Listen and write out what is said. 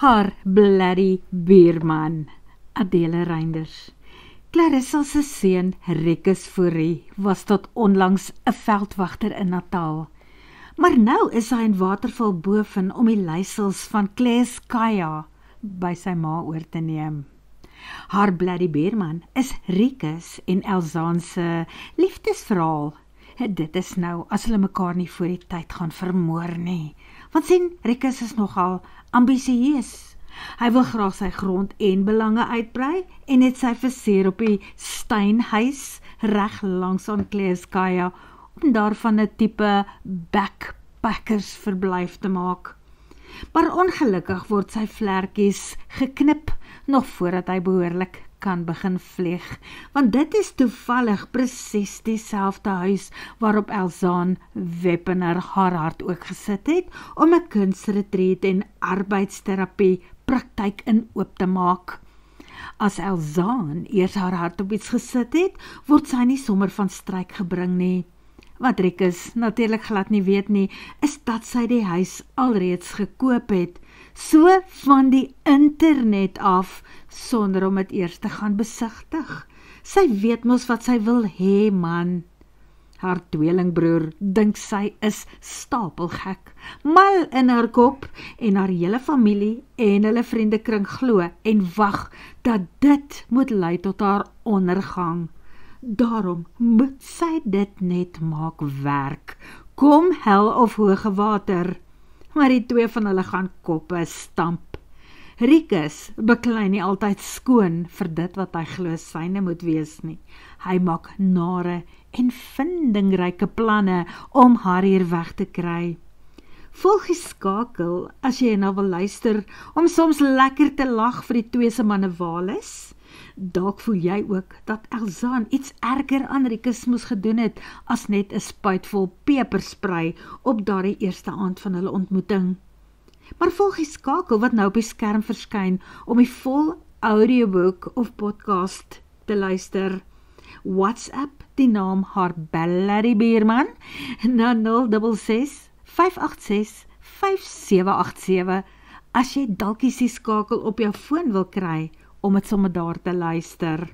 Haar bloody buurman, Adele Reinders. Clarissa se seun, Rikus Fourie, was tot onlangs 'n veldwagter in Natal. Maar nou is hy in Waterval Boven om die leiersels van Claes Kaya by sy ma oor te neem. Haar bloody buurman is Rikus en Elzaan se liefdesverhaal. Dit is nou as hulle mekaar nie voor die tyd gaan vermoor nie. Want sien, Rikus is nogal ambisieus. Hy wil graag sy grond en belange uitbrei en het sy verseer op die steinhuis reg langs aan Kleeskaya om daarvan 'n tipe backpackers verblyf te maak. Maar ongelukkig word sy vlekkies geknip nog voordat hy behoorlik kan begin vlieg, want dit is toevallig presies dieselfde huis waarop Elzaan Weppener haar hart ook gesit het om 'n kunstretreat en arbeidsterapie praktyk in oop te maak. As Elzaan eers haar hart op iets gesit het, word sy nie sommer van stryk gebring nie. Wat Rikus natuurlik glad nie weet nie, is dat sy die huis alreeds gekoop het, so van die internet af, sonder om dit eers te gaan besigtig. Sy weet mos wat sy wil hê, man. Haar tweelingbroer dink sy is stapelgek, mal in haar kop en haar hele familie en hulle vriendekring glo en wag dat dit moet lei tot haar ondergang. Daarom moet sy dit net maak werk, kom hel of hoge water. Maar die twee van hulle gaan koppe stamp. Rikus beklei nie altyd skoon vir dit wat hy glo syne moet wees nie. Hy maak nare en vindingryke planne om haar hier weg te kry. Volg die skakel as jy na wil luister om soms lekker te lag vir die twee se manewales. Dalk voel jy ook dat Elzaan iets erger aan Rikus moes gedoen het as net 'n spuitvol pepersprei op daardie eerste aand van hulle ontmoeting. Maar volg die skakel wat nou op die skerm verskyn om die vol audioboek of podcast te luister. WhatsApp die naam haar bloody buurman na 066 586 5787 as jy dalk die skakel op jou foon wil kry om dit sommer daar te luister.